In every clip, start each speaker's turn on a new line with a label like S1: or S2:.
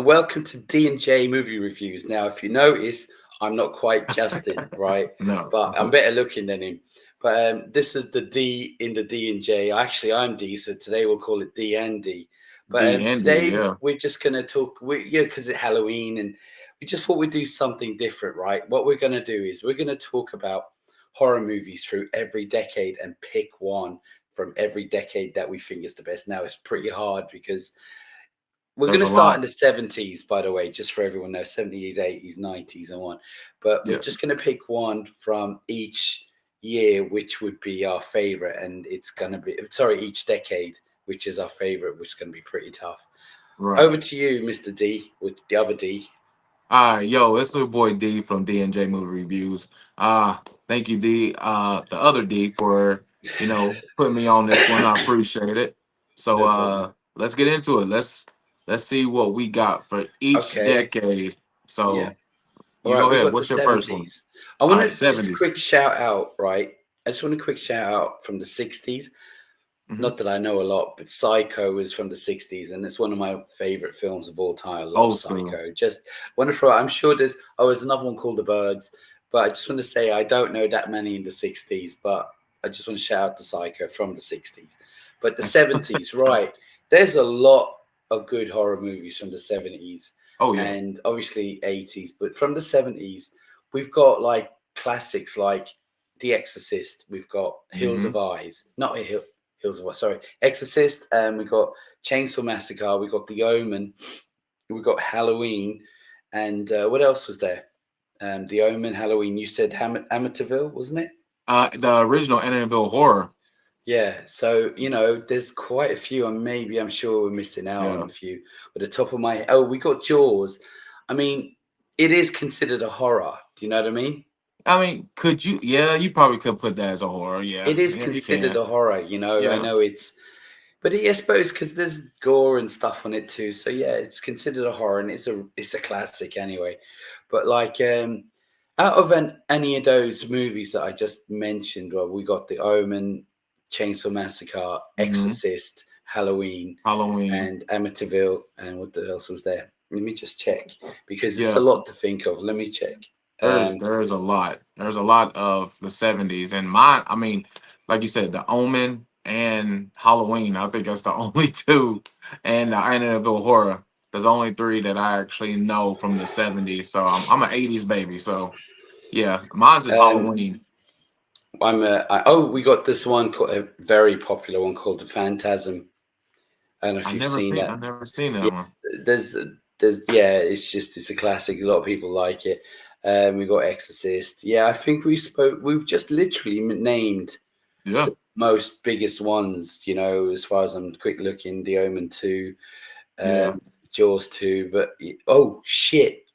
S1: and welcome to D&J Movie Reviews. Now, if you notice, I'm not quite Justin, right?
S2: No.
S1: But I'm better looking than him. But this is the D in the D&J. Actually, I'm D, so today we'll call it D and D. But
S2: D and D,
S1: today
S2: yeah.
S1: we're just going to talk, because it's Halloween, and we just thought we'd do something different, right? What we're going to do is we're going to talk about horror movies through every decade and pick one from every decade that we think is the best. Now, it's pretty hard because we're going
S2: There's
S1: to
S2: a
S1: start in
S2: lot.
S1: the 70s, by the way, just for everyone knows, 70s, 80s, 90s, and one. But we're
S2: Yeah.
S1: just going to pick one from each year, which would be our favorite. And it's going to be, sorry, each decade, which is our favorite, which is going to be pretty tough. Over
S2: Right.
S1: to you, Mr. D, with the other D.
S2: All right, yo, it's your boy D from D and J Movie Reviews. Thank you, D. The other D for putting me on this one. I appreciate it. So
S1: No problem.
S2: let's get into it. Let's see what we got for each
S1: Okay.
S2: decade.
S1: Yeah.
S2: So
S1: All
S2: you
S1: right.
S2: go
S1: We've
S2: ahead.
S1: got the
S2: What's your first one?
S1: 70s. I
S2: All
S1: want
S2: right,
S1: to just a
S2: 70s.
S1: quick shout out, right? I just want a quick shout out from the 60s.
S2: Hmm.
S1: Not that I know a lot, but Psycho is from the 60s, and it's one of my favorite films of all time. I love
S2: Old school.
S1: Psycho. Just want to throw, I'm sure there's another one called The Birds, but I just want to say I don't know that many in the 60s, but I just want to shout out to Psycho from the 60s. But the 70s, right? There's a lot of good horror movies from the 70s
S2: Oh yeah.
S1: and obviously 80s, but from the 70s, we've got like classics like The Exorcist, we've got Hills
S2: Hmm.
S1: of Eyes, not Hills of Eyes, sorry, Exorcist, and we got Chainsaw Massacre, we got The Omen, we got Halloween, and what else was there? The Omen, Halloween. You said Amityville, wasn't it?
S2: The original Annabelle horror.
S1: Yeah. So there's quite a few, and maybe I'm sure we're missing out on
S2: Yeah.
S1: a few. But the top of my we got Jaws. I mean, it is considered a horror. Do you know what I mean?
S2: I mean, could you? Yeah, you probably could put that as a horror. Yeah,
S1: It is
S2: yeah, you
S1: considered
S2: can.
S1: a horror. I
S2: Yeah.
S1: know it's, but I suppose because there's gore and stuff on it too. So yeah, it's considered a horror, and it's a classic anyway. But like out of any of those movies that I just mentioned, well, we got The Omen, Chainsaw Massacre,
S2: Hmm.
S1: Exorcist, Halloween,
S2: Halloween.
S1: and Amityville, and what else was there? Let me just check because it's a
S2: Yeah,
S1: lot to think of. Let me check.
S2: there's
S1: Um,
S2: there's a lot. There's a lot of the 70s and mine. I mean, like you said, The Omen and Halloween. I think that's the only two, and the Annabelle horror. There's only three that I actually know from the 70s. So I'm an 80s baby. So yeah, mine's is
S1: um,
S2: Halloween.
S1: we got this one called, a very popular one called The Phantasm. I don't know if you've seen
S2: I
S1: that.
S2: never seen that
S1: Yeah,
S2: one.
S1: there's yeah, it's a classic. A lot of people like it. We got Exorcist. Yeah, I think we've just literally named
S2: Yeah,
S1: the most biggest ones. As far as I'm quick looking, The Omen 2,
S2: yeah.
S1: Jaws 2. But oh shit,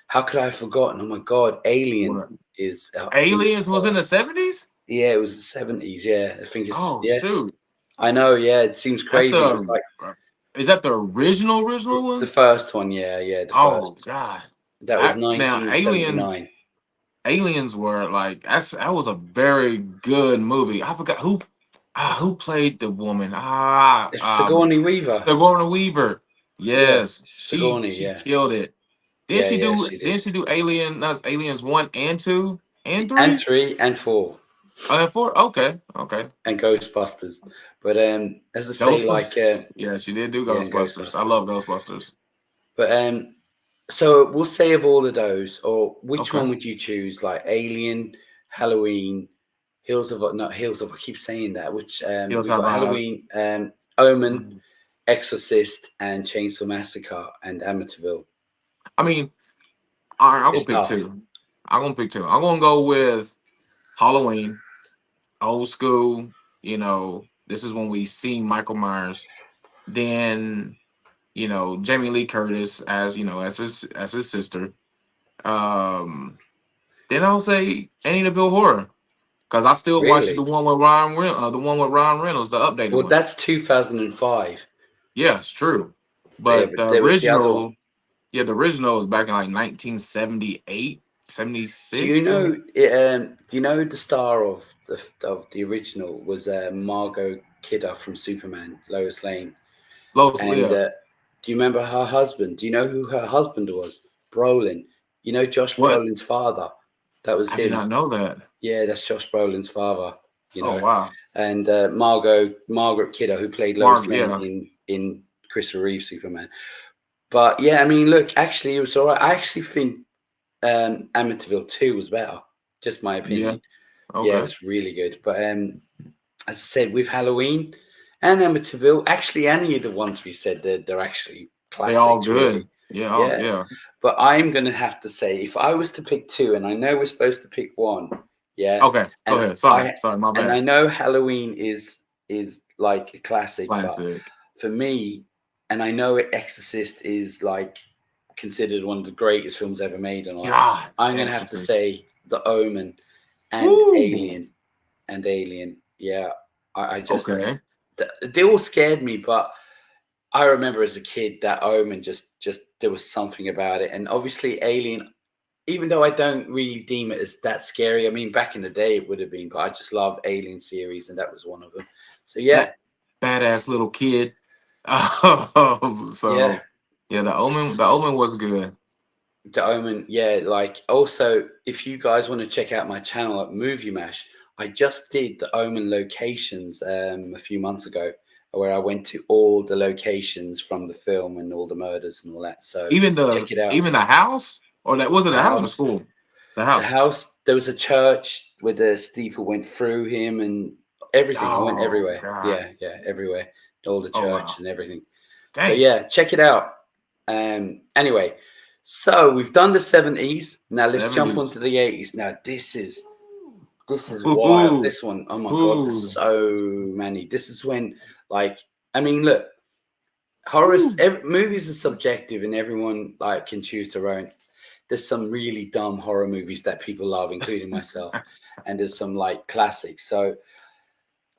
S1: how could I have forgotten? Oh my god, Alien
S2: What?
S1: is in the
S2: Aliens was in the 70s.
S1: yeah, it was the 70s. Yeah, I think it's
S2: Oh
S1: yeah.
S2: shoot,
S1: I know. Yeah, it seems
S2: that's
S1: crazy. It was
S2: the.
S1: like
S2: Is that the original
S1: the
S2: one?
S1: first one. Yeah, the
S2: Oh
S1: first.
S2: God.
S1: That was
S2: Now aliens
S1: 1979.
S2: aliens were like that was a very good movie. I forgot who played the woman.
S1: It's Sigourney Weaver.
S2: Sigourney Weaver.
S1: Yeah,
S2: Yes, she
S1: Sigourney.
S2: she
S1: Yeah,
S2: killed it.
S1: yeah, yeah. She did.
S2: Didn't she do Aliens 1 and 2 and
S1: And
S2: 3?
S1: 3 and 4
S2: And 4? Okay, okay.
S1: and Ghostbusters. But as I say, like
S2: Ghostbusters. Yeah, she did do
S1: yeah, and
S2: Ghostbusters. I
S1: Ghostbusters.
S2: love Ghostbusters.
S1: But so we'll say of all of those, or which
S2: Okay.
S1: one would you choose? Like Alien, Halloween, Hills of not Hills of. I keep saying that. Which
S2: Hills
S1: we've
S2: Have
S1: got
S2: Eyes.
S1: Halloween, Omen,
S2: Mhm.
S1: Exorcist, and Chainsaw Massacre and Amityville.
S2: I mean, all right, I'm gonna
S1: It's
S2: pick
S1: tough.
S2: two. I'm gonna pick two. I'm gonna go with Halloween, old school. This is when we see Michael Myers. Then, Jamie Lee Curtis as his sister. Um, then I'll say Annabelle Horror because I still watch
S1: Really?
S2: the one with Ryan Reynolds, the updated
S1: Well,
S2: one.
S1: that's 2005.
S2: Yeah, it's true.
S1: Yeah,
S2: But
S1: but there was the other one.
S2: the original is back in like 1978,
S1: Do you
S2: 76.
S1: know? Do you know the star of the original was Margot Kidder from Superman, Lois Lane,
S2: Lois,
S1: and
S2: yeah.
S1: Do you remember her husband? Do you know who her husband was? Brolin. You know Josh
S2: What?
S1: Brolin's father. That was
S2: I did
S1: him.
S2: not know that.
S1: Yeah, that's Josh Brolin's father. You
S2: Oh
S1: know,
S2: wow.
S1: and Margaret Kidder, who played Lois Lane
S2: Yeah.
S1: in Christopher Reeve Superman. But yeah, I mean, look, actually, it was all right. I actually think Amityville 2 was better. Just my
S2: Yeah.
S1: opinion. Yeah, it
S2: Okay.
S1: was really good. But as I said, with Halloween and Amityville, actually, any of the ones we said, they're actually
S2: They all
S1: classics, really.
S2: good. Yeah.
S1: Yeah.
S2: Yeah.
S1: But I'm going to have to say, if I was to pick two, and I know we're supposed to pick one, yeah,
S2: Okay. Go
S1: and
S2: ahead. Sorry.
S1: I
S2: Sorry. My
S1: and I
S2: bad.
S1: know Halloween is like a classic, but
S2: Classic.
S1: for me, and I know Exorcist is like considered one of the greatest films ever made, and all,
S2: God.
S1: I'm going to have to
S2: Exorcist.
S1: say The Omen and
S2: Woo.
S1: Alien and Alien. Yeah, I just
S2: Okay.
S1: they all scared me, but I remember as a kid that Omen just there was something about it, and obviously Alien. Even though I don't really deem it as that scary, I mean, back in the day it would have been, but I just love Alien series, and that was one of them. So yeah,
S2: That badass little kid.
S1: yeah,
S2: So yeah, the Omen was good.
S1: The Omen, yeah. Like also, if you guys want to check out my channel at Movie Mash, I just did the Omen locations a few months ago, where I went to all the locations from the film and all the murders and all that. So check it out.
S2: Even the house, or that was it
S1: The
S2: the house or
S1: house,
S2: school? The
S1: the
S2: house.
S1: house. There was a church where the steeple went through him and everything. I went
S2: Oh
S1: everywhere.
S2: God.
S1: Yeah, yeah, everywhere. All the
S2: Oh
S1: church
S2: wow.
S1: and everything. So
S2: Dang.
S1: yeah, check it out. Anyway, so we've done the 70s. Now let's jump
S2: 70s.
S1: onto the 80s. Now this is wild.
S2: Ooh.
S1: This one, oh my god, there's
S2: Ooh.
S1: so many. This is when, like, I mean, look, horrors.
S2: Ooh.
S1: Movies are subjective, and everyone like can choose their own. There's some really dumb horror movies that people love, including myself, and there's some like classics. So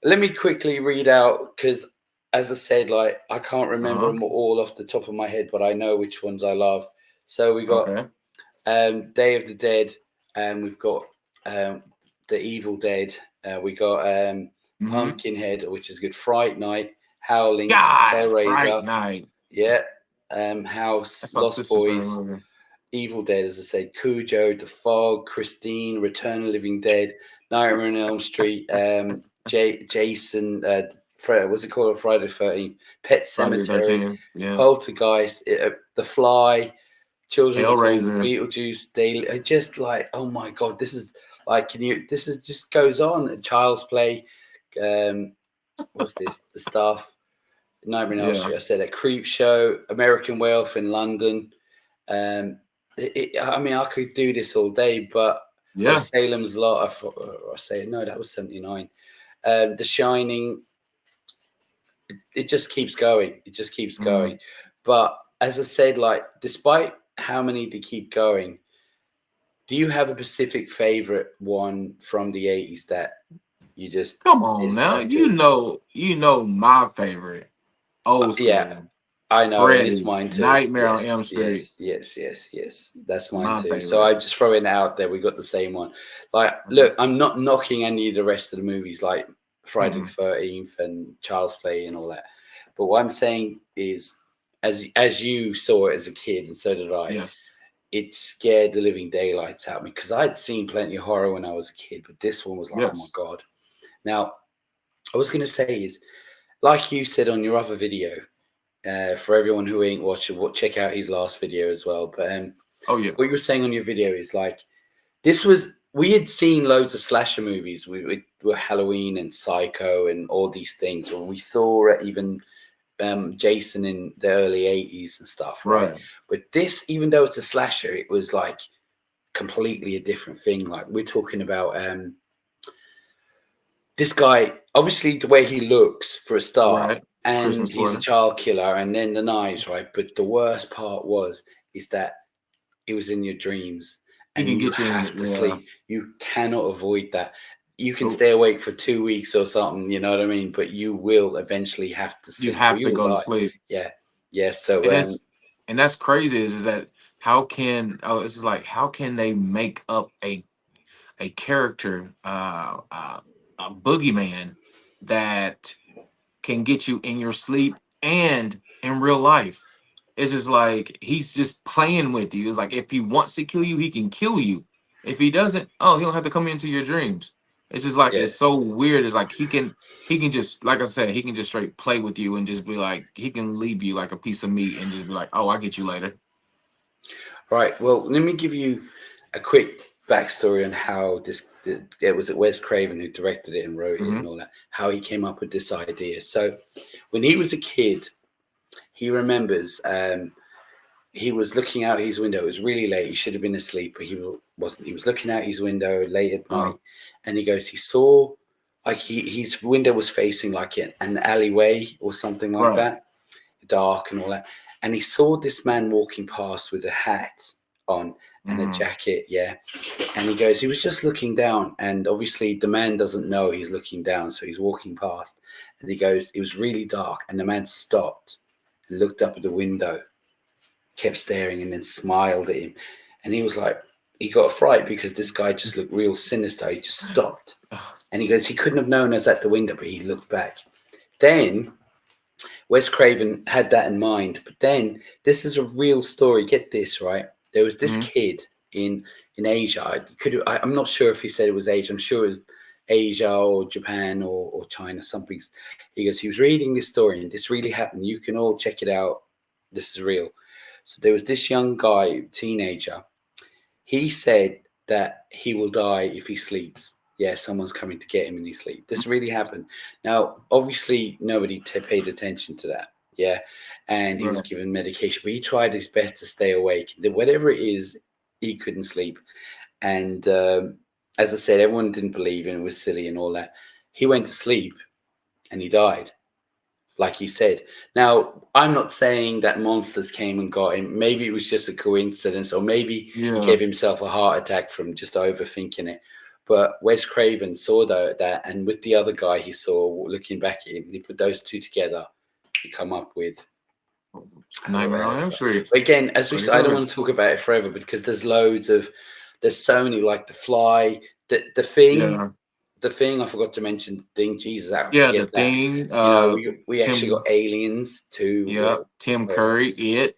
S1: let me quickly read out because, as I said, like I can't remember
S2: Uh-huh.
S1: them all off the top of my head, but I know which ones I love. So we got
S2: Okay.
S1: Day of the Dead, and we've got um, The Evil Dead. We got
S2: Mm-hmm.
S1: Pumpkinhead, which is good. Fright Night, Howling,
S2: God, Fright
S1: Hellraiser,
S2: Night.
S1: yeah, House,
S2: That's my
S1: Lost
S2: sister's favorite
S1: Boys,
S2: movie.
S1: Evil Dead, as I said, Cujo, The Fog, Christine, Return of the Living Dead, Nightmare on Elm Street, Jason, what's it called? Friday the 13th, Pet
S2: Friday the
S1: Cemetery,
S2: 13th. Yeah.
S1: Poltergeist, The Fly, Children of the Corn,
S2: Hellraiser.
S1: Beetlejuice, Daily. Just like, oh my god, this is like, this is just goes on. Child's Play, what's this? The Stuff, Nightmare on Elm
S2: Yeah.
S1: Street. I said a Creep Show, American Wealth in London. Um, I mean, I could do this all day, but
S2: Yeah.
S1: Salem's Lot. I say no, that was 79. The Shining. It just keeps going. It just keeps
S2: Mm.
S1: going. But as I said, like despite how many they keep going, do you have a specific favorite one from the 80s that you just
S2: Come on
S1: is
S2: now.
S1: go to?
S2: You know my favorite. Old
S1: Yeah,
S2: school.
S1: I know, and it's
S2: Freddy.
S1: mine too.
S2: Nightmare on Elm
S1: Yes,
S2: Street.
S1: yes, yes, yes, yes. That's mine
S2: My
S1: too. So
S2: favorite.
S1: I just throw it out there. We got the same one. Like,
S2: Mhm.
S1: look, I'm not knocking any of the rest of the movies, like Friday the
S2: Mm-mm.
S1: 13th and Child's Play and all that. But what I'm saying is, as you saw it as a kid, and so did I,
S2: Yes.
S1: it scared the living daylights out of me because I'd seen plenty of horror when I was a kid, but this one was like, oh my
S2: Yes.
S1: god. Now, I was going to say is, like you said on your other video, for everyone who ain't watching, check out his last video as well. But
S2: Oh yeah.
S1: what you were saying on your video is like this was we had seen loads of slasher movies. We were Halloween and Psycho and all these things. Or we saw even Jason in the early 80s and stuff, right?
S2: Right.
S1: But this, even though it's a slasher, it was like completely a different thing. Like we're talking about this guy, obviously the way he looks for a start,
S2: Right.
S1: and
S2: Christmas
S1: he's a
S2: sweater.
S1: child killer, and then the knives, right? But the worst part is that it was in your dreams,
S2: He
S1: and
S2: can
S1: you
S2: get you in
S1: have to sleep. You cannot avoid that. You can
S2: Nope.
S1: stay awake for 2 weeks or something, you know what I mean? But you will eventually have to
S2: You
S1: sleep, or
S2: have
S1: you
S2: to
S1: will
S2: go to
S1: die.
S2: sleep.
S1: Yeah, yeah. So
S2: And that's crazy is that how can it's just like how can they make up a character a boogeyman that can get you in your sleep and in real life. it's just like he's just playing with you. It's like if he wants to kill you, he can kill you. If he doesn't, oh, he don't have to come into your dreams. It's just like
S1: Yeah.
S2: it's so weird. It's like he can just, like I said, he can just straight play with you and just be like, he can leave you like a piece of meat and just be like, oh, I'll get you later.
S1: Right. Well, let me give you a quick backstory on how it was Wes Craven who directed it and wrote it
S2: Hmm.
S1: and all that, how he came up with this idea. So when he was a kid, he remembers he was looking out his window. It was really late. He should have been asleep, but wasn't. He was looking out his window late at
S2: Uh,
S1: night, and he goes, he saw like his window was facing like an alleyway or something like
S2: right.
S1: that, dark and all that. And he saw this man walking past with a hat on and a
S2: Mm,
S1: jacket, yeah. And he goes, he was just looking down, and obviously the man doesn't know he's looking down, so he's walking past, and he goes, it was really dark, and the man stopped and looked up at the window, kept staring, and then smiled at him. And he was like, he got a fright because this guy just looked real sinister. He just stopped. And he goes, he couldn't have known us at the window, but he looked back. Then Wes Craven had that in mind. But then this is a real story. Get this, right? There was this
S2: mhm.
S1: kid in Asia. I'm not sure if he said it was Asia. I'm sure it was Asia or Japan or China, something. He goes, he was reading this story and this really happened. You can all check it out. This is real. So there was this young guy, teenager. He said that he will die if he sleeps. Yeah, someone's coming to get him in his sleep. This really happened. Now, obviously, nobody paid attention to that. Yeah, and he was
S2: Right.
S1: given medication, but he tried his best to stay awake. Whatever it is, he couldn't sleep. And as I said, everyone didn't believe him. It was silly and all that. He went to sleep and he died, like he said. Now, I'm not saying that monsters came and got him. Maybe it was just a coincidence, or maybe he
S2: Yeah.
S1: gave himself a heart attack from just overthinking it. But Wes Craven saw that, and with the other guy he saw looking back at him, he put those two together to come up with
S2: Nightmare on Elm
S1: whatever.
S2: Street.
S1: But again, as we
S2: Pretty
S1: said, I don't
S2: good.
S1: want to talk about it forever because there's so many, like The Fly, the thing.
S2: Yeah.
S1: The thing I forgot to mention. Thing, Jesus, I
S2: Yeah. The
S1: forget that.
S2: Thing.
S1: You know, we actually
S2: Tim.
S1: got Aliens too.
S2: Yeah. Tim Curry. It.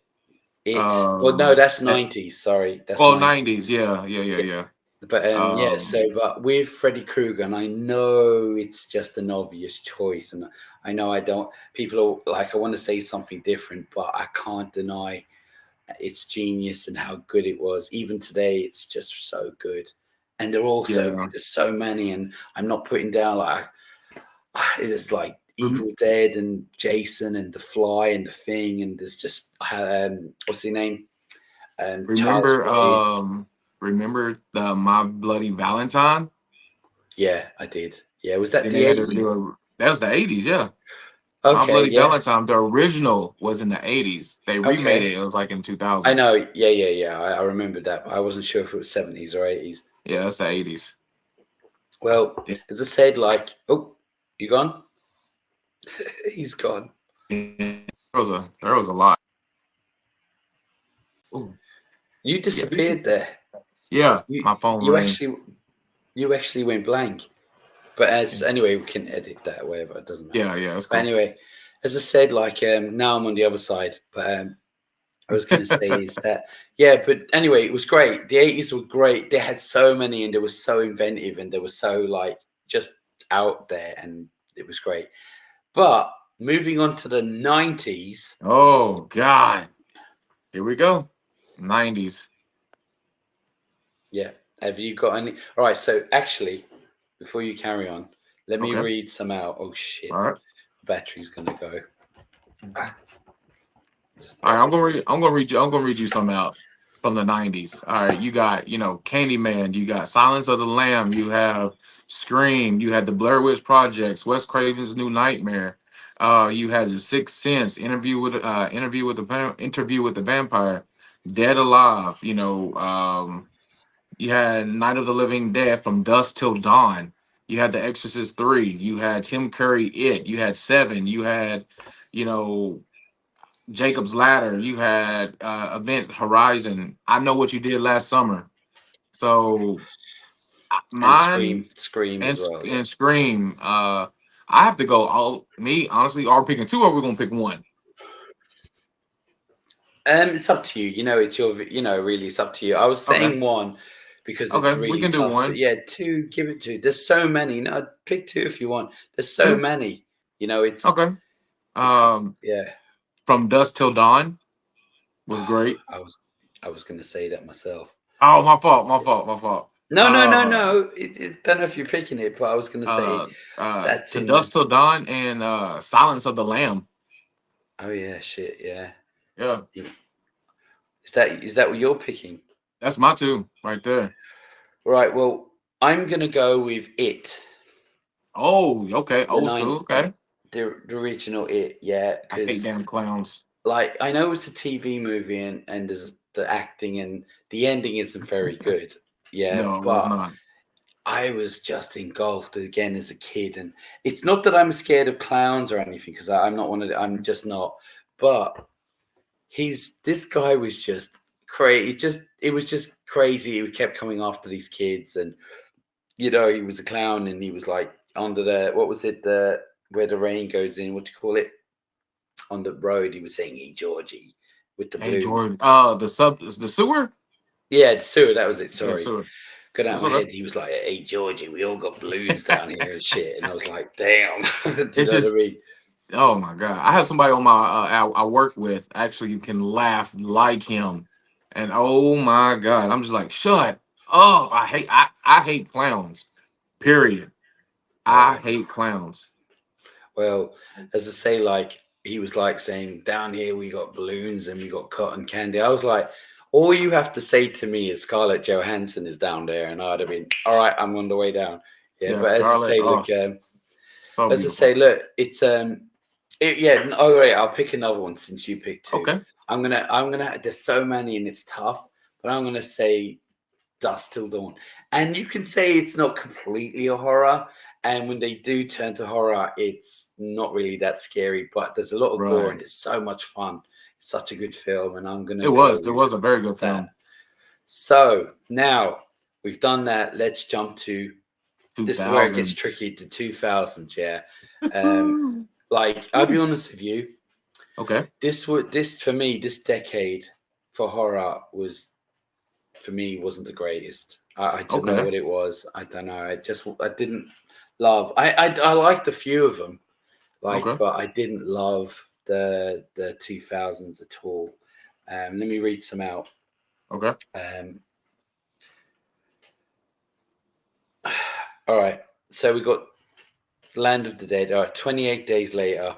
S1: Well, no, that's
S2: Set.
S1: 90s. Sorry, that's
S2: Oh,
S1: 90s.
S2: 90s. Yeah. Yeah. Yeah.
S1: Yeah.
S2: Yeah.
S1: But yeah,
S2: Um.
S1: but with Freddy Krueger, and I know it's just an obvious choice, and I know I don't. People are like, I want to say something different, but I can't deny its genius and how good it was. Even today, it's just so good, and they're all so good.
S2: Yeah.
S1: There's so many, and I'm not putting down like it is like
S2: Rem-
S1: Evil Dead and Jason and The Fly and The Thing, and there's just what's his name? Charles
S2: Remember.
S1: Gray.
S2: Remember the My Bloody Valentine?
S1: Yeah, I did. Yeah, was that
S2: Then
S1: the
S2: they had to
S1: 80s?
S2: do that was the 80s. Yeah. My
S1: Okay,
S2: Bloody
S1: yeah.
S2: Valentine. The original was in the 80s. They remade
S1: Okay.
S2: it. It was like in
S1: I
S2: 2000s.
S1: know. Yeah. I remember that, but I wasn't sure if it was 70s or 80s.
S2: Yeah, that's the 80s.
S1: Well,
S2: Yeah.
S1: as I said, like, oh, you gone? He's gone.
S2: There was a lot. Ooh,
S1: You
S2: yeah,
S1: disappeared there.
S2: yeah.
S1: You
S2: My phone
S1: you
S2: rang.
S1: actually went blank. But as anyway, we can edit that, whatever. It doesn't matter.
S2: Yeah, it's
S1: But
S2: cool.
S1: anyway, as I said, like now I'm on the other side. But I was going to say is that yeah. But anyway, it was great. The 80s were great. They had so many, and they were so inventive, and they were so like just out there, and it was great. But moving on to the 90s,
S2: Oh God, here we go. 90s.
S1: yeah. Have you got any? All right. So actually, before you carry on, let me
S2: Okay.
S1: read some out. Oh shit,
S2: All right.
S1: battery's gonna go.
S2: All right. I'm gonna read you some out from the 90s. All right. You got Candyman. You got Silence of the Lamb. You have Scream. You had the Blair Witch Projects. Wes Craven's New Nightmare. You had The Sixth Sense. Interview with the Vampire. Dead Alive. You had Night of the Living Dead, From Dusk Till Dawn. You had The Exorcist 3. You had Tim Curry, It. You had Seven. You had, you know, Jacob's Ladder. You had Event Horizon. I Know What You Did Last Summer. So
S1: And
S2: mine
S1: Scream as well. Yeah.
S2: and Scream. I have to go. Honestly, are we picking two or are we gonna pick one?
S1: It's up to you. You know, it's your. You know, really, it's up to you. I was
S2: Okay.
S1: saying one because it's
S2: Okay. We
S1: really
S2: can do
S1: tough, but
S2: one.
S1: yeah, two. Give it two. There's so many. No, pick two if you want. There's so
S2: Two.
S1: many. You know,
S2: Okay.
S1: it's
S2: Um,
S1: yeah.
S2: from Dusk Till Dawn was
S1: Oh,
S2: great.
S1: I was going to say that myself.
S2: Oh, my fault. My fault. My fault.
S1: No, no, no,
S2: Uh,
S1: no. Don't know if you're picking it, but I was going to say that's
S2: to
S1: in there.
S2: Dusk Till Dawn and Silence of the Lamb.
S1: Oh yeah, shit, yeah.
S2: Yeah,
S1: Is that what you're picking?
S2: that's my two right there.
S1: Right. Well, I'm going to go with it.
S2: Oh, okay.
S1: The
S2: Old
S1: nine,
S2: school. Okay.
S1: the original it. Yeah,
S2: I hate
S1: because
S2: damn clowns.
S1: like I know it's a TV movie and there's the acting and the ending isn't very good. Yeah,
S2: No, it was
S1: but
S2: not.
S1: I was just engulfed again as a kid, and it's not that I'm scared of clowns or anything because I'm not one of. I'm just not. But this guy was just crazy. It was just crazy. He kept coming after these kids, and you know he was a clown, and he was like under the what was it the where the rain goes in? What do you call it? On the road, he was saying, "Hey Georgie," with the
S2: Hey,
S1: balloons.
S2: George. The sewer.
S1: Yeah, the sewer. That was it.
S2: Yeah,
S1: Sorry.
S2: sewer.
S1: Got out of
S2: It's
S1: my
S2: okay.
S1: head. He was like, "Hey Georgie, we all got balloons down here and shit," and I was like, "Damn," do you
S2: It's
S1: know what I
S2: just.
S1: mean?
S2: Oh my god! I have somebody on my I work with actually you can laugh like him, and oh my god, I'm just like shut up. I hate clowns. Period. I
S1: Oh
S2: hate clowns.
S1: well, as I say, like he was like saying, "Down here we got balloons and we got cotton candy." I was like, "All you have to say to me is Scarlett Johansson is down there," and I'd have been, "All right, I'm on the way down." Yeah,
S2: Yeah,
S1: but as I
S2: Scarlet.
S1: say,
S2: Oh,
S1: look,
S2: so
S1: as I
S2: beautiful.
S1: say, look, it's yeah. Oh wait, I'll pick another one since you picked two.
S2: Okay.
S1: I'm gonna. There's so many and it's tough, but I'm gonna say Dusk Till Dawn. And you can say it's not completely a horror. And when they do turn to horror, it's not really that scary, but there's a lot of gore
S2: Right.
S1: and it's so much fun. It's such a good film, and I'm gonna
S2: It
S1: go
S2: was. It
S1: with
S2: was a very good
S1: that.
S2: film.
S1: So now we've done that. Let's jump to
S2: Two
S1: this is where it gets
S2: thousands.
S1: tricky to 2000. Yeah. Um, like I'll be honest with you,
S2: Okay.
S1: this for me, this decade for horror was for me wasn't the greatest. I don't know
S2: Okay.
S1: what it was. I don't know. I didn't love. I liked a few of them, like,
S2: Okay.
S1: but I didn't love the 2000s at all. Let me read some out.
S2: Okay.
S1: Um, all right. So we got Land of the Dead. All right. 28 days later,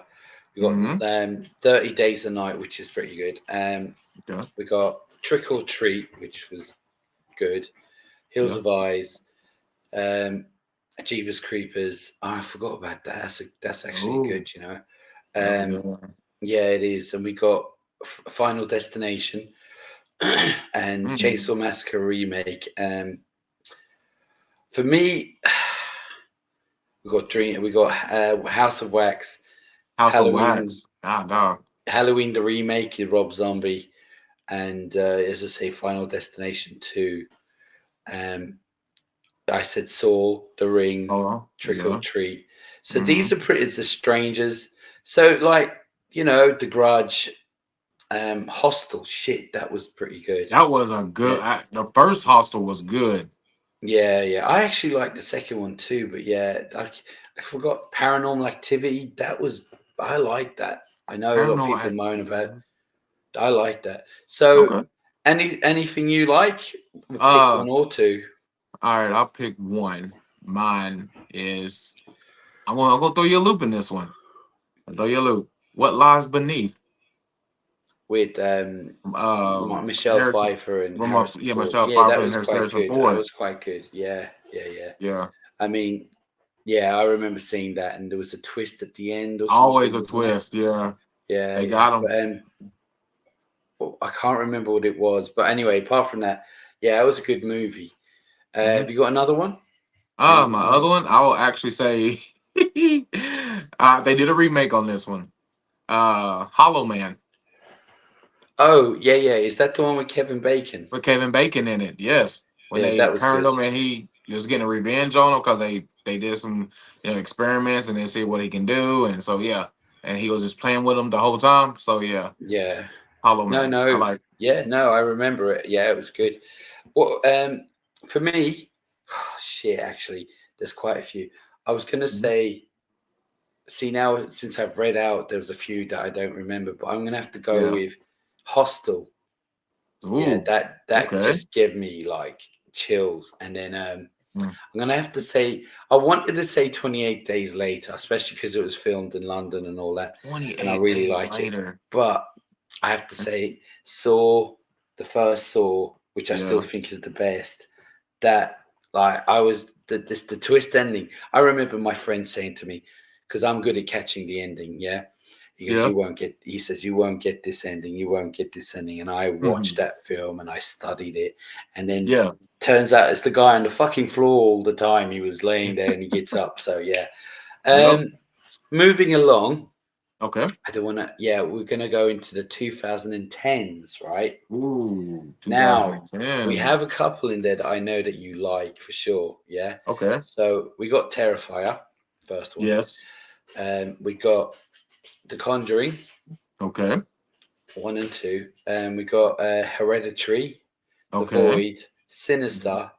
S1: we got
S2: Mm-hmm.
S1: 30 Days a Night, which is pretty good.
S2: Okay.
S1: We got Trick or Treat, which was good. Hills
S2: Yeah.
S1: of Eyes. Jeepers Creepers. Oh, I forgot about that. That's actually
S2: Oh,
S1: good, you know.
S2: that's a good one.
S1: Yeah, it is. And we got Final Destination and
S2: Mm.
S1: Chainsaw Massacre remake. For me, we got Dream. We got House of Wax,
S2: House of
S1: Halloween,
S2: Wax. Ah, dog.
S1: Halloween the remake with Rob Zombie, and as I say, Final Destination 2. Um, I said Saw, The Ring,
S2: Oh,
S1: Trick or
S2: yeah.
S1: Treat. So
S2: Mm-hmm.
S1: these are pretty the strangers. So like, you know, The Grudge, Hostel, shit, that was pretty good.
S2: That was a good.
S1: Yeah.
S2: The first Hostel was good.
S1: Yeah, yeah. I actually like the second one too, but yeah, I forgot Paranormal Activity. I like that. I know a lot of
S2: Paranormal
S1: people moan about it.
S2: Activity.
S1: I like that. So
S2: Okay.
S1: anything you like, we'll pick
S2: Uh,
S1: one or two.
S2: all right. I'll pick one. Mine is. I'm gonna throw you a loop in this one. I'll throw you a loop. What lies beneath?
S1: With Michelle
S2: Harrison.
S1: Pfeiffer and Harrison
S2: Yeah,
S1: Ford.
S2: Michelle
S1: Yeah, that
S2: Pfeiffer and
S1: was quite
S2: Harrison
S1: good. That
S2: Ford.
S1: was quite good. Yeah, yeah, yeah.
S2: Yeah.
S1: I mean, yeah, I remember seeing that, and there was a twist at the end or
S2: Always
S1: something,
S2: a
S1: wasn't it?
S2: twist. Yeah.
S1: Yeah,
S2: They
S1: yeah.
S2: got him.
S1: But well, I can't remember what it was. But anyway, apart from that, yeah, it was a good movie.
S2: Mm-hmm.
S1: Have you got another one? Any
S2: My
S1: other?
S2: other one, I will actually say they did a remake on this one. Hollow Man
S1: Oh, yeah, yeah. Is that the one with Kevin Bacon?
S2: with Kevin Bacon in it. Yes, when
S1: Yeah,
S2: they
S1: that was
S2: turned
S1: good.
S2: him and he was getting a revenge on him because they did some experiments and they see what he can do, and so yeah, and he was just playing with him the whole time. So yeah,
S1: Yeah.
S2: Hollow
S1: No,
S2: Man. I
S1: no,
S2: like.
S1: yeah, no, I remember it. Yeah, it was good. Well, for me, shit, actually, there's quite a few. I was gonna
S2: Mhm.
S1: say, see now since I've read out, there's a few that I don't remember, but I'm gonna have to go
S2: Yeah.
S1: with Hostel. Yeah,
S2: Ooh.
S1: that
S2: Okay.
S1: just gave me like chills. And then
S2: Mm.
S1: I'm gonna have to say I wanted to say 28 Days Later, especially because it was filmed in London and all that, and I
S2: 28
S1: really
S2: days
S1: like it.
S2: later.
S1: But I have to say Saw, the first Saw, which I still
S2: Yeah.
S1: think is the best. That like I was the twist ending. I remember my friend saying to me, because I'm good at catching the ending, yeah. He goes,
S2: Yeah.
S1: you won't get. He says, you won't get this ending. You won't get this ending. And I watched
S2: Mhm.
S1: that film and I studied it, and then
S2: Yeah.
S1: turns out it's the guy on the fucking floor all the time. He was laying there and he gets up. So yeah.
S2: Yep.
S1: Moving along.
S2: Okay.
S1: I don't want to. Yeah, we're gonna go into the 2010s, right?
S2: Ooh.
S1: Now, we
S2: 2010.
S1: have a couple in there that I know that you like for sure. Yeah.
S2: Okay.
S1: So we got Terrifier, first one.
S2: Yes.
S1: We got The Conjuring,
S2: Okay.
S1: 1 and 2. We got Hereditary, The
S2: Okay.
S1: Void, Sinister,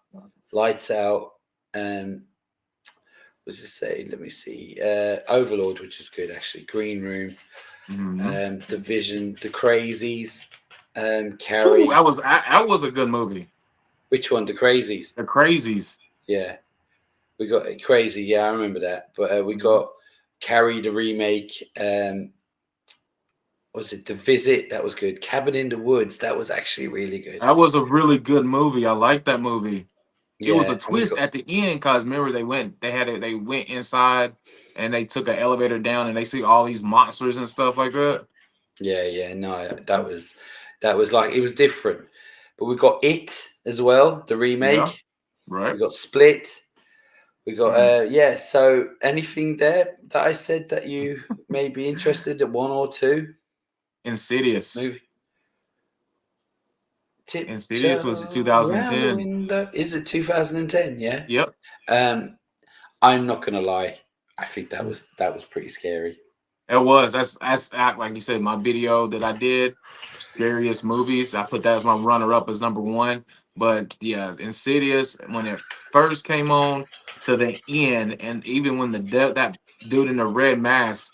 S1: Lights Out, um, what does it say? Let me see. Overlord, which is good actually. Green Room,
S2: Mm-hmm.
S1: Division, The Crazies,
S2: Ooh,
S1: Carrie.
S2: that was a good movie.
S1: Which one? The Crazies.
S2: The Crazies.
S1: Yeah. We got Crazy, yeah, I remember that. But we
S2: Mhm.
S1: got Carrie the remake. Was it The Visit? That was good. Cabin in the Woods. That was actually really good.
S2: That was a really good movie. I like that movie. It was a
S1: Yeah, and we
S2: twist
S1: got
S2: at the end because remember they went inside and they took an elevator down and they see all these monsters and stuff like that.
S1: yeah. No, that was like it was different. But we got It as well, the
S2: Yeah.
S1: remake. We
S2: Right.
S1: got Split. We got
S2: Mhm.
S1: yeah. So anything there that I said that you may be interested in, one or two
S2: Insidious.
S1: movie?
S2: Insidious was
S1: Tiptoe around the
S2: 2010.
S1: window. Is it 2010? Yeah.
S2: Yep.
S1: Um, I'm not gonna lie. I think that was pretty scary.
S2: It was. Like you said, my video that I did, scariest movies. I put that as my runner up as number one. But yeah, Insidious when it first came on to the end, and even when that dude in the red mask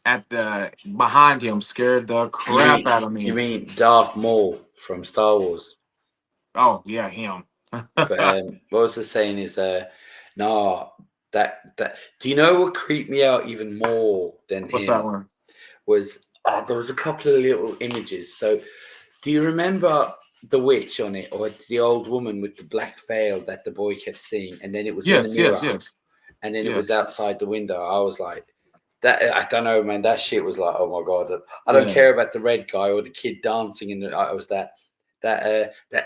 S2: at the behind him scared the
S1: You
S2: crap
S1: mean
S2: out of
S1: you
S2: me.
S1: mean Darth Maul from Star Wars?
S2: Oh yeah, him.
S1: But what was the saying is nah that do you know what creeped me out even more than
S2: What's that
S1: him
S2: one?
S1: was there was a couple of little images. So do you remember the witch on it or the old woman with the black veil that the boy kept seeing, and then it was in the
S2: Yes, yes,
S1: mirror
S2: yes,
S1: and then it was
S2: yes.
S1: outside the window? I was like, that I don't know, man. That shit was like, oh my god. I don't
S2: Yeah,
S1: care about the red guy or the kid dancing, and I was that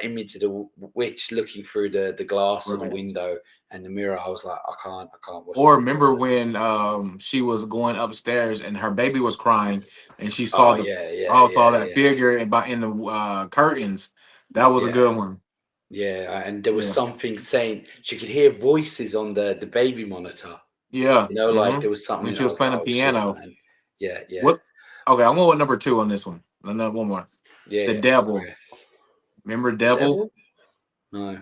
S1: image of the witch looking through the glass of the
S2: right.
S1: window and the mirror. I was like, I can't watch
S2: Or
S1: this.
S2: remember when she was going upstairs and her baby was crying and she saw
S1: Oh
S2: the
S1: yeah, yeah,
S2: oh saw
S1: yeah,
S2: that
S1: yeah,
S2: figure in the curtains. That was a
S1: yeah,
S2: good one.
S1: yeah. And there was
S2: Yeah,
S1: something saying she could hear voices on the baby monitor.
S2: yeah.
S1: Like there was something,
S2: When
S1: and
S2: she
S1: I
S2: was
S1: was like,
S2: playing the
S1: oh shit,
S2: piano.
S1: man. Yeah, yeah,
S2: What? Okay, I'm going with number two on this one. Another one more.
S1: yeah,
S2: The
S1: yeah.
S2: Devil.
S1: Okay.
S2: Remember
S1: The
S2: Devil?
S1: devil? No,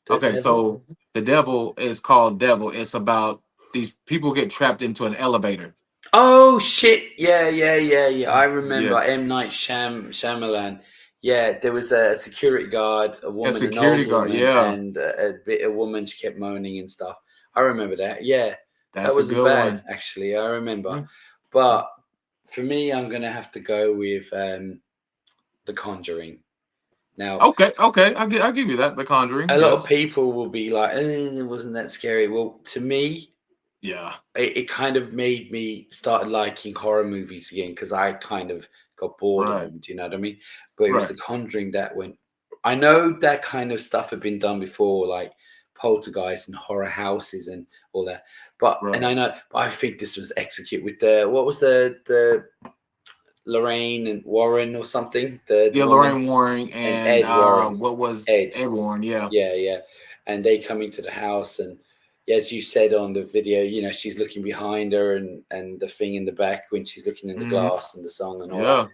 S1: the
S2: Okay,
S1: devil.
S2: so the Devil is called Devil. It's about these people get trapped into an elevator.
S1: Oh shit! Yeah, yeah, yeah, yeah. I remember
S2: Yeah,
S1: M Night Shyamalan. Yeah, there was a security guard, a
S2: a
S1: woman, an
S2: security
S1: old
S2: guard.
S1: woman,
S2: Yeah,
S1: and a woman. She kept moaning and stuff. I remember that. Yeah, that
S2: that's a
S1: wasn't
S2: good
S1: bad
S2: one.
S1: actually. I remember,
S2: Mm.
S1: but for me, I'm gonna have to go with The Conjuring. Now,
S2: Okay, okay, I'll give you that. The
S1: a
S2: Conjuring,
S1: lot of
S2: yes.
S1: people will be like, "It wasn't that scary." Well, to me,
S2: Yeah,
S1: it kind of made me started liking horror movies again because I kind of got bored of
S2: right,
S1: them. Do you know what I mean? But it was
S2: right,
S1: The Conjuring that went. I know that kind of stuff had been done before, like Poltergeist and horror houses and all that. And
S2: right.
S1: I know, but I think this was executed with the what was the Lorraine and Warren or something, the
S2: Yeah,
S1: woman
S2: Lorraine Warren
S1: and
S2: and
S1: Ed Warren,
S2: what was
S1: Ed.
S2: Ed Warren? Yeah.
S1: Yeah, yeah. And they come into the house, and yeah, as you said on the video, she's looking behind her, and the thing in the back when she's looking in the
S2: Hmm.
S1: glass and the song and all that.
S2: Yeah.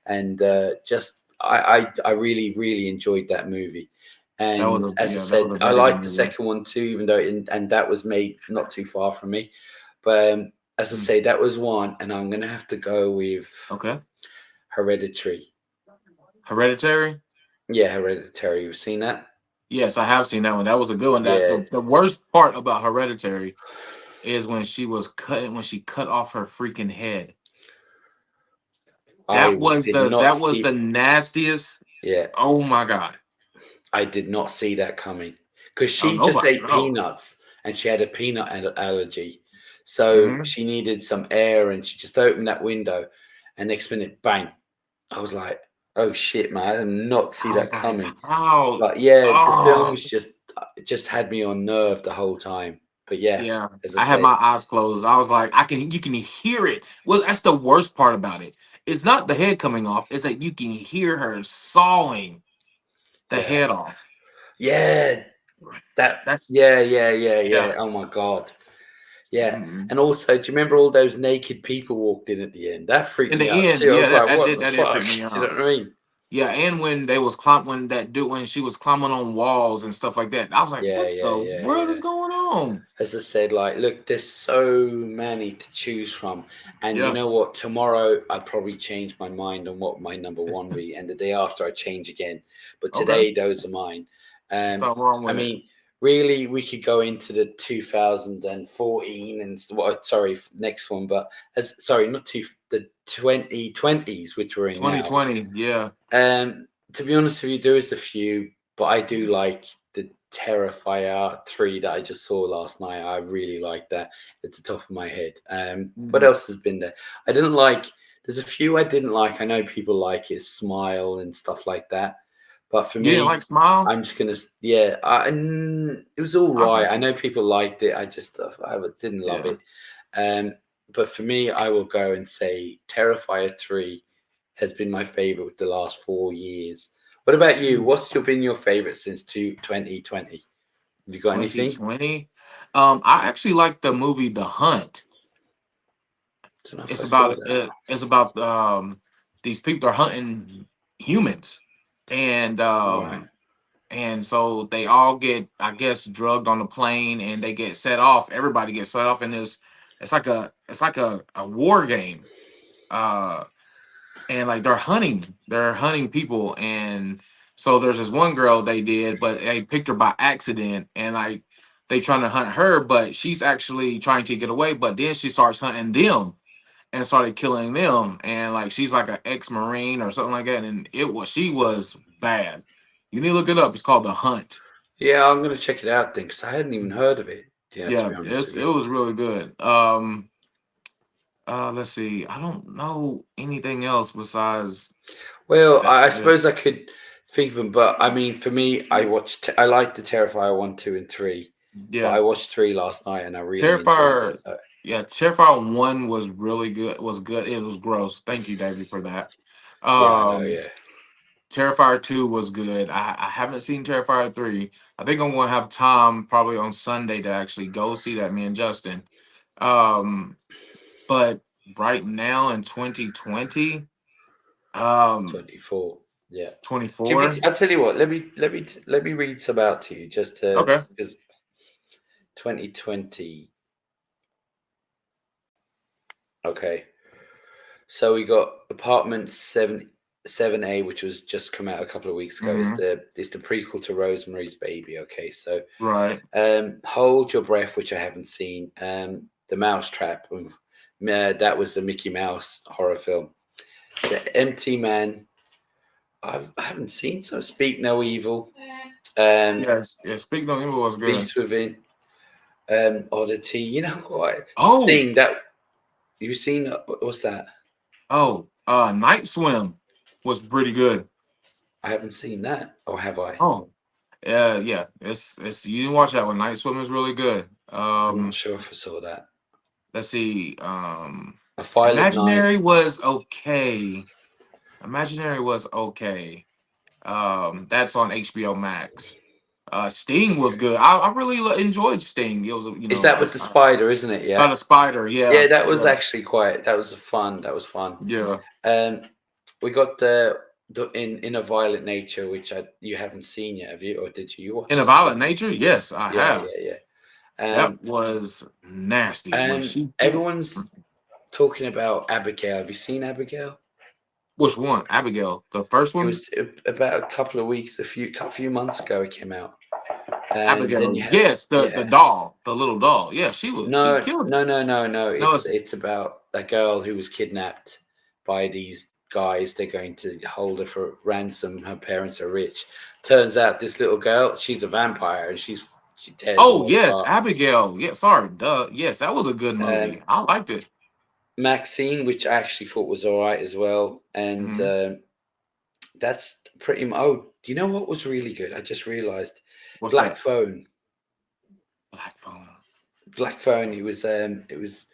S1: and I really really enjoyed that movie. And as I said,
S2: that was a
S1: I
S2: very good
S1: liked the
S2: movie.
S1: second one too, even though and that was made not too far from me. But as I say, that was one, and I'm gonna have to go with
S2: Okay.
S1: Hereditary.
S2: Hereditary.
S1: Yeah, Hereditary. You've seen that?
S2: Yes, I have seen that one. That was a good one. That
S1: Yeah,
S2: the worst part about Hereditary is when she cut off her freaking head.
S1: I did not
S2: That was
S1: see.
S2: the nastiest.
S1: Yeah,
S2: Oh my god.
S1: I did not see that coming because
S2: Oh,
S1: she just
S2: nobody.
S1: ate
S2: No.
S1: peanuts and she had a peanut allergy, so
S2: Hmm.
S1: she needed some air, and she just opened that window, and next minute, bang! I was like, "Oh shit, man! I did not see
S2: I was
S1: that
S2: like,
S1: coming."
S2: how?
S1: But yeah, the film
S2: Oh,
S1: was just had me on nerve the whole time. But yeah,
S2: yeah.
S1: as I
S2: I had
S1: said,
S2: my eyes closed. I was like, you can hear it. Well, that's the worst part about it. It's not the head coming off, it's that you can hear her sawing the
S1: yeah,
S2: head off.
S1: yeah, that,
S2: That's
S1: yeah.
S2: yeah.
S1: Oh my god, yeah.
S2: Mm-mm.
S1: And also, do you remember all those naked people walked in at the end? That freaked
S2: In
S1: me
S2: the
S1: out
S2: end,
S1: too. I
S2: yeah,
S1: was like, "What the
S2: that did
S1: fuck?"
S2: freak me
S1: Do you
S2: out.
S1: know what I mean?
S2: Yeah, and when when she was climbing on walls and stuff like that, I was like,
S1: Yeah,
S2: what
S1: yeah,
S2: the
S1: yeah,
S2: world
S1: yeah.
S2: is going on?
S1: As I said, like, look, there's so many to choose from. And you
S2: Yeah.
S1: know what? Tomorrow I'd probably change my mind on what my number one would be, and the day after I change again. But
S2: Okay.
S1: today those are mine.
S2: There's
S1: Um,
S2: nothing wrong
S1: I
S2: with it.
S1: mean, really, we could go into the 2014 and what? Sorry, next one, but as sorry, not the 2020s, which we're in now.
S2: 2020, yeah.
S1: To be honest with you, there is a few, but I do like the Terrifier 3 that I just saw last night. I really like that at the top of my head. What
S2: Mhm.
S1: else has been there? I didn't like, there's a few I didn't like. I know people like it, Smile and stuff like that. But for
S2: You didn't like
S1: me,
S2: Smile?
S1: I'm just going to, yeah, it was all
S2: I
S1: right.
S2: got
S1: I
S2: you.
S1: know people liked it. I didn't love
S2: Yeah.
S1: it. Um, but for me, I will go and say Terrifier 3 has been my favorite with the last 4 years. What about you? What's been your favorite since 2020? Have you got anything?
S2: 2020. I actually like the movie The Hunt.
S1: Don't know if I saw that.
S2: It's about these people are hunting humans, and
S1: Right.
S2: so they all get, I guess, drugged on the plane, and they get set off. Everybody gets set off in this. It's like a war game. Uh, and like they're hunting people, and so there's this one girl they did, but they picked her by accident, and like they trying to hunt her, but she's actually trying to get away, but then she starts hunting them and started killing them, and like she's like an ex-marine or something like that, and she was bad. You need to look it up. It's called The Hunt.
S1: Yeah, I'm gonna check it out then because I hadn't even heard of it. Yeah, to
S2: Yeah,
S1: be honest with
S2: it
S1: you.
S2: was really good. Let's see, I don't know anything else besides
S1: Well,
S2: that's
S1: I
S2: it.
S1: suppose I could think of them, but I mean, for me, I liked the Terrifier 1, 2, and 3, but I
S2: Yeah.
S1: watched 3 last night and I really enjoyed it.
S2: Terrifier,
S1: So,
S2: yeah, Terrifier 1 was really good. Was good. It was gross. Thank you, David, for that.
S1: yeah, I know.
S2: Um,
S1: Yeah,
S2: Terrifier 2 was good. I haven't seen Terrifier 3. I think I'm gonna have time probably on Sunday to actually go see that, me and Justin. Um, but right now in 2020,
S1: 24. Yeah. Do you mean?
S2: 24.
S1: I'll tell you what. Let me read some out to you just to
S2: Okay.
S1: because 2020. Okay, so we got Apartment 7A, which was just come out a couple of weeks ago.
S2: Hmm.
S1: It's the prequel to Rosemary's Baby. Okay, so
S2: Right.
S1: Hold Your Breath, which I haven't seen. The Mousetrap. That was the Mickey Mouse horror film. The Empty Man. I haven't seen. So Speak No Evil.
S2: Yes. Yeah. Speak No Evil was good.
S1: Beast Within. Oddity. You know what?
S2: Oh.
S1: Sting. That you've seen? What's that?
S2: Oh. Night Swim was pretty good.
S1: I haven't seen that. Or have I?
S2: Oh. Yeah. It's you didn't watch that one. Night Swim is really good.
S1: I'm not sure if I saw that.
S2: Let's see.
S1: A Violet Knife.
S2: Imaginary was okay. Imaginary was okay. That's on HBO Max. Sting was
S1: Okay.
S2: good. I really enjoyed Sting. It was,
S1: Is that with the spider, isn't it?
S2: about
S1: Yeah.
S2: a spider. Yeah,
S1: Yeah, that was
S2: yeah,
S1: actually quite. That was fun. That was fun.
S2: yeah.
S1: Um, we got the in a Violent Nature, which you haven't seen yet, have you? Or did you watch
S2: In a
S1: it?
S2: Violent Nature, yes, I
S1: Yeah,
S2: have.
S1: yeah.
S2: That was nasty when she.
S1: Everyone's talking about Abigail. Have you seen Abigail?
S2: Which one? Abigail, the first one.
S1: It was about a couple of weeks, a few months ago. It came out. And
S2: Abigail,
S1: then you have,
S2: yes, the doll, the little doll. Yeah, she killed it.
S1: No. It's about a girl who was kidnapped by these guys. They're going to hold her for ransom. Her parents are rich. Turns out this little girl, she's a vampire, and she tears.
S2: Oh yes, Abigail. Yeah, sorry, duh. Yes, that was a good movie. I liked it.
S1: Maxine, which I actually thought was all right as well, and that's pretty much. Oh, do you know what was really good? I just realized. Black Phone. Black Phone. It was.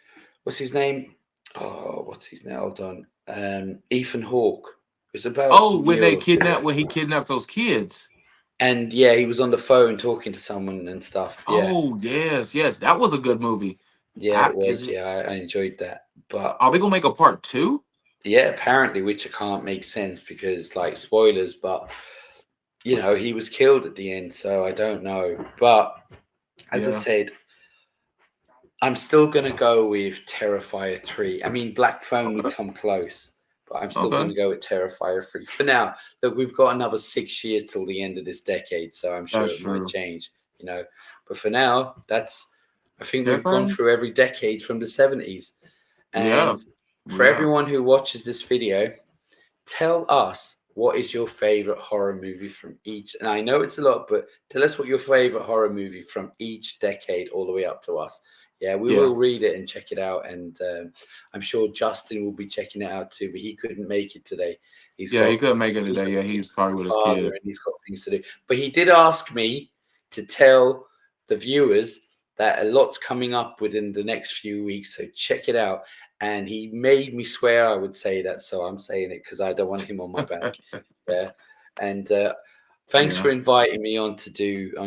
S1: What's his name? Oh, what's his name? Hold on. Ethan Hawke. It was about.
S2: When he kidnapped those kids.
S1: And yeah, he was on the phone talking to someone and stuff. Yeah.
S2: Oh yes, that was a good movie.
S1: Yeah, it was. Yeah, I enjoyed that. But
S2: are they gonna make a part 2?
S1: Yeah, apparently, which I can't make sense because like spoilers, but he was killed at the end, so I don't know. But as I said, I'm still gonna go with Terrifier 3. I mean, Black Phone would come close, but I'm still gonna go with Terrifier 3 for now. Look, we've got another 6 years till the end of this decade, so I'm sure it might change. But for now, I think we've gone through every decade from the 70s. And for everyone who watches this video, tell us what is your favorite horror movie from each. And I know it's a lot, but tell us what your favorite horror movie from each decade all the way up to us. Yeah, we will read it and check it out. And I'm sure Justin will be checking it out too, but he couldn't make it today.
S2: He couldn't make it today. Yeah, he's probably with his kid.
S1: And he's got things to do. But he did ask me to tell the viewers that a lot's coming up within the next few weeks. So check it out. And he made me swear I would say that. So I'm saying it because I don't want him on my back. Yeah. And thanks for inviting me on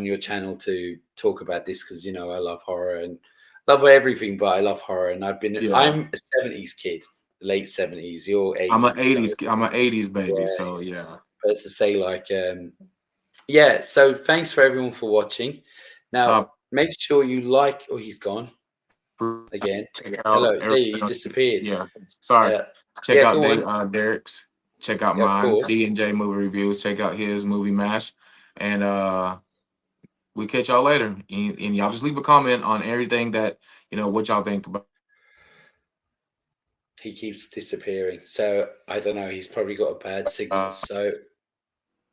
S1: your channel to talk about this because, I love horror and love everything, but I love horror. And I'm a 70s kid, late 70s. You're 80s.
S2: I'm an 80s kid. I'm an 80s baby. So, yeah.
S1: But to say so thanks for everyone for watching. Now, make sure you like. Oh, he's gone again. Hello, Dave, you disappeared.
S2: Yeah, sorry. Check out Derek's. Check out mine, D&J Movie Reviews. Check out his movie Mash, and we catch y'all later. And y'all just leave a comment on everything that what y'all think about.
S1: He keeps disappearing, so I don't know. He's probably got a bad signal. So.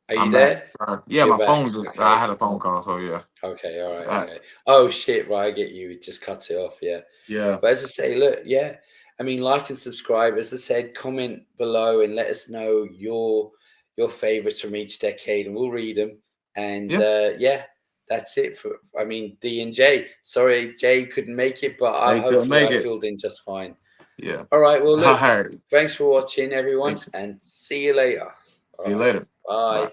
S1: Are you there?
S2: Yeah, my phone just I had a phone call, so yeah.
S1: Okay, all right, okay. Oh shit, right, I get you. It just cuts it off, yeah.
S2: Yeah.
S1: But as I say, look, I mean, like and subscribe. As I said, comment below and let us know your favorites from each decade, and we'll read them. And that's it for. I mean, D and J. Sorry, Jay couldn't make it, but I filled in just fine.
S2: Yeah.
S1: All right. Well, look. Thanks for watching, everyone, and see you later.
S2: See you later.
S1: Bye.